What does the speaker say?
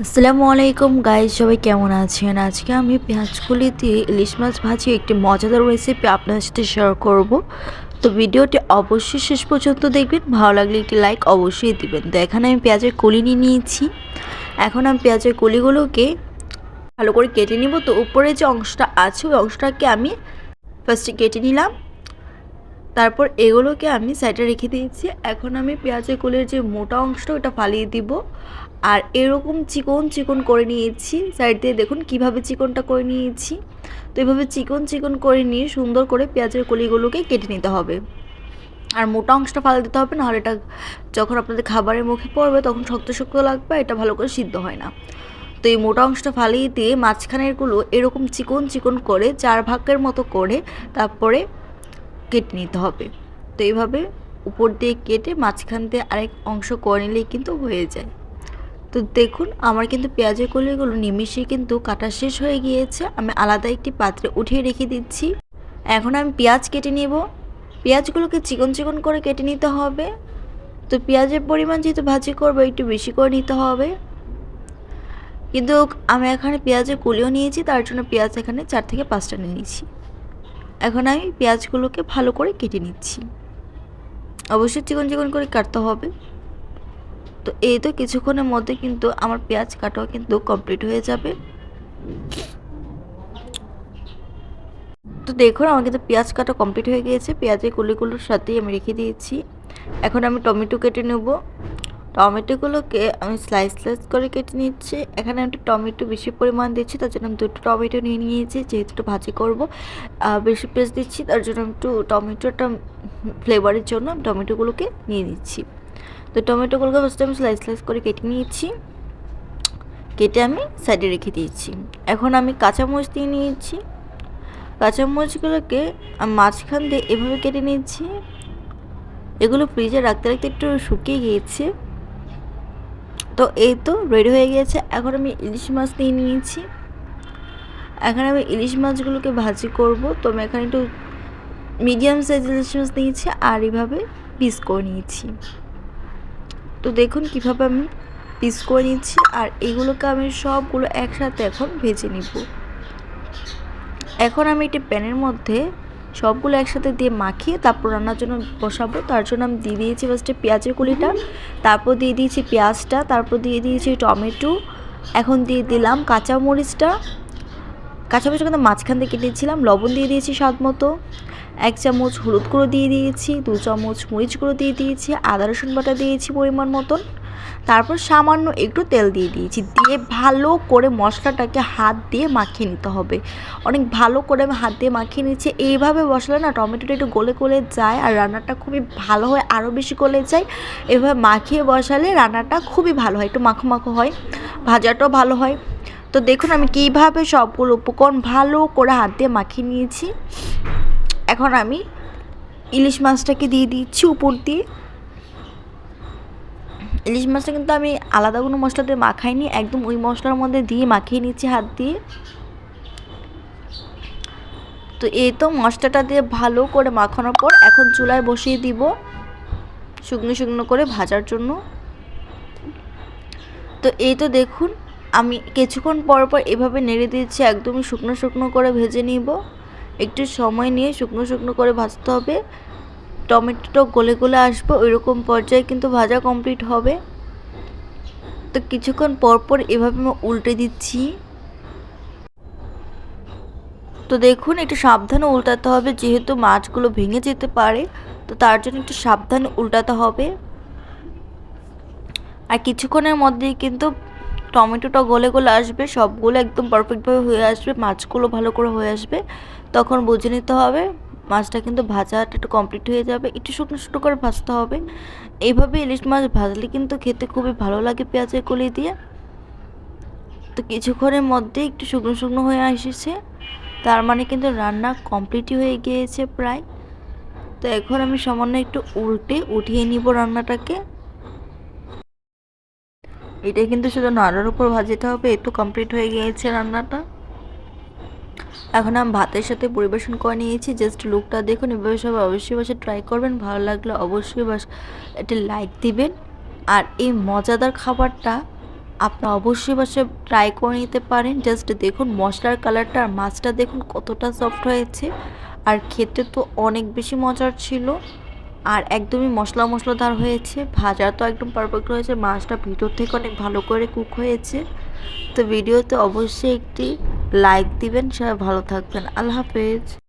আসসালামু আলাইকুম গাইস, সবাই কেমন আছেন? আজকে আমি পেঁয়াজকলি দিয়ে ইলিশ মাছ ভাজি একটি মজাদার রেসিপি আপনাদের সাথে শেয়ার করব। তো ভিডিওটি অবশ্যই শেষ পর্যন্ত দেখবেন, ভালো লাগলে একটি লাইক অবশ্যই দিবেন। তো এখানে আমি পেঁয়াজের কলি নিয়ে নিয়েছি। এখন আমি পেঁয়াজের কলিগুলোকে ভালো করে কেটে নিব। তো উপরে যে অংশটা আছে ওই অংশটাকে আমি ফার্স্টে কেটে নিলাম, তারপর এগুলোকে আমি সাইডে রেখে দিয়েছি। এখন আমি পেঁয়াজের কলির যে মোটা অংশটা ওটা ফালিয়ে দিব, আর এরকম চিকন চিকন করে নিয়েছি। সাইড দিয়ে দেখুন কিভাবে চিকনটা করে নিয়েছি। তো এভাবে চিকন চিকন করে নিয়ে সুন্দর করে পেঁয়াজের কলিগুলোকে কেটে নিতে হবে, আর মোটা অংশটা ফালে দিতে হবে, নাহলে এটা যখন আপনাদের খাবারের মুখে পড়বে তখন শক্ত শক্ত লাগবে, এটা ভালো করে সিদ্ধ হয় না। তো এই মোটা অংশটা ফালিয়ে দিয়ে মাঝখানেরগুলো এরকম চিকন চিকন করে 4 ভাগের মতো করে তারপরে কেটে নিতে হবে। তো এইভাবে উপর দিয়ে কেটে মাঝখান দিয়ে আরেক অংশ করে নিলেই কিন্তু হয়ে যায়। তো দেখুন আমার কিন্তু পেঁয়াজের কলিগুলো নিমিষেই কিন্তু কাটা শেষ হয়ে গিয়েছে। আমি আলাদা একটি পাত্রে উঠিয়ে রেখে দিচ্ছি। এখন আমি পেঁয়াজ কেটে নেব। পেঁয়াজগুলোকে চিকন চিকন করে কেটে নিতে হবে। তো পেঁয়াজের পরিমাণ যেহেতু ভাজি করবো একটু বেশি করে নিতে হবে, কিন্তু আমি এখানে পেঁয়াজের কলিও নিয়েছি, তার জন্য পেঁয়াজ এখানে 4 থেকে 5টা নিয়েছি। এখন আমি পেঁয়াজগুলোকে ভালো করে কেটে নিচ্ছি। অবশ্যই চিকন চিকন করে কাটতে হবে। তো এই তো কিছুক্ষণের মধ্যে কিন্তু আমার পেঁয়াজ কাটাও কিন্তু কমপ্লিট হয়ে যাবে। তো দেখুন আমার কিন্তু পেঁয়াজ কাটা কমপ্লিট হয়ে গিয়েছে। পেঁয়াজের কলিগুলোর সাথেই আমি রেখে দিয়েছি। এখন আমি টমেটো কেটে নেব। টমেটোগুলোকে আমি স্লাইস স্লাইস করে কেটে নিচ্ছি। এখানে আমি টমেটো বেশি পরিমাণ দিচ্ছি, তার জন্য আমি 2টো টমেটো নিয়ে নিয়েছি। যেহেতু একটু ভাজি করব, বেশি পেস্ট দিচ্ছি, তার জন্য আমি একটু টমেটোটা ফ্লেভারের জন্য আমি টমেটোগুলোকে নিয়ে নিচ্ছি। তো টমেটোগুলোকে ফার্স্টে আমি স্লাইস স্লাইস করে কেটে নিয়েছি, কেটে আমি সাইডে রেখে দিয়েছি। এখন আমি কাঁচামরিচ দিয়ে নিয়েছি। কাঁচামরিচগুলোকে মাঝখান দিয়ে এভাবে কেটে নিয়েছি। এগুলো ফ্রিজে রাখতে রাখতে একটু শুকিয়ে গিয়েছে। তো এই তো রেডি হয়ে গিয়েছে। এখন আমি ইলিশ মাছ নিয়ে নিয়েছি। এখন আমি ইলিশ মাছগুলোকে ভাজি করব। তো আমি এখানে একটু মিডিয়াম সাইজ ইলিশ মাছ নিয়েছি, আর এইভাবে পিস করে নিয়েছি। তো দেখুন কীভাবে আমি পিস করে নিচ্ছি, আর এগুলোকে আমি সবগুলো একসাথে এখন ভেজে নিব। এখন আমি একটি প্যানের মধ্যে সবগুলো একসাথে দিয়ে মাখিয়ে তারপর রান্নার জন্য বসাবো। তার জন্য আমি দিয়ে দিয়েছি ফার্স্টে পেঁয়াজের কলিটা, তারপর দিয়ে দিয়েছি পেঁয়াজটা, তারপর দিয়ে দিয়েছি টমেটো, এখন দিয়ে দিলাম কাঁচামরিচটা। কাঁচামরিচটা কিন্তু মাঝখান থেকে কেটেছিলাম। লবণ দিয়ে দিয়েছি স্বাদ মতো, 1 চামচ হলুদ গুঁড়ো দিয়ে দিয়েছি, 2 চামচ মরিচ গুঁড়ো দিয়ে দিয়েছি, আদা রসুন বাটা দিয়েছি পরিমাণ মতন, তারপর সামান্য একটু তেল দিয়ে দিয়েছি। দিয়ে ভালো করে মশলাটাকে হাত দিয়ে মাখিয়ে নিতে হবে। অনেক ভালো করে আমি হাত দিয়ে মাখিয়ে নিচ্ছি। এইভাবে বসালে না টমেটোটা একটু গলে গলে যায়, আর রান্নাটা খুবই ভালো হয়, আরও বেশি গলে যায়। এভাবে মাখিয়ে বসালে রান্নাটা খুবই ভালো হয়, একটু মাখো মাখো হয়, ভাজাটাও ভালো হয়। তো দেখুন আমি কীভাবে সবগুলো উপকরণ ভালো করে হাত দিয়ে মাখিয়ে নিয়েছি। এখন আমি ইলিশ মাছটাকে দিয়ে দিচ্ছি উপর দিয়ে। ইলিশ মাছটা কিন্তু আমি আলাদা কোনো মশলা দিয়ে মাখাইনি, একদম ওই মশলার মধ্যে দিয়ে মাখিয়ে নিচ্ছি হাত দিয়ে। তো এই তো মশলাটা দিয়ে ভালো করে মাখানোর পর এখন চুলায় বসিয়ে দিব শুকনো শুকনো করে ভাজার জন্য। তো এই তো দেখুন আমি কিছুক্ষণ পর পর এভাবে নেড়ে দিচ্ছি, একদমই শুকনো শুকনো করে ভেজে নিব। একটু সময় নিয়ে শুকনো শুকনো করে ভাজতে হবে। টমেটোটা গলে গলে আসবে, ওইরকম পর্যায়ে কিন্তু ভাজা কমপ্লিট হবে। তো কিছুক্ষণ পর পর এভাবে আমি উল্টে দিচ্ছি। তো দেখুন একটু সাবধানে উল্টাতে হবে, যেহেতু মাছগুলো ভেঙে যেতে পারে, তো তার জন্য একটু সাবধানে উল্টাতে হবে। আর কিছুক্ষণের মধ্যেই কিন্তু টমেটোটা গলে গলে আসবে, সবগুলো একদম পারফেক্টভাবে হয়ে আসবে, মাছগুলো ভালো করে হয়ে আসবে। তখন বুঝে নিতে হবে মাছটা কিন্তু ভাজাটা একটু কমপ্লিট হয়ে যাবে। একটু শুকনো শুকনো করে ভাজতে হবে। এইভাবে ইলিশ মাছ ভাজলে কিন্তু খেতে খুবই ভালো লাগে পেঁয়াজের কলি দিয়ে। তো কিছুক্ষণের মধ্যে একটু শুকনো শুকনো হয়ে এসেছে, তার মানে কিন্তু রান্না কমপ্লিটই হয়ে গিয়েছে প্রায়। তো এখন আমি সামান্য একটু উল্টে উঠিয়ে নিব রান্নাটাকে। এটা কিন্তু শুধু নাড়ার উপর ভাজিতে হবে। এই তো কমপ্লিট হয়ে গিয়েছে রান্নাটা। এখন আমি ভাতের সাথে পরিবেশন করে নিয়েছি। জাস্ট লুকটা দেখুন। এভাবে সবাই অবশ্যই বাসে ট্রাই করবেন, ভালো লাগলে অবশ্যই একটা লাইক দিবেন। আর এই মজাদার খাবারটা আপনারা অবশ্যই বাসায় ট্রাই করে নিতে পারেন। জাস্ট দেখুন মশলার কালারটা আর মাছটা দেখুন কতটা সফট হয়েছে, আর খেতে তো অনেক বেশি মজার ছিল, আর একদমই মশলাদার হয়েছে। ভাজা তো একদম পারফেক্ট হয়েছে, মাছটা ভিতর থেকে অনেক ভালো করে কুক হয়েছে। তো ভিডিওতে অবশ্যই একটি লাইক দিবেন। সবাই ভালো থাকবেন। আল্লাহ হাফেজ।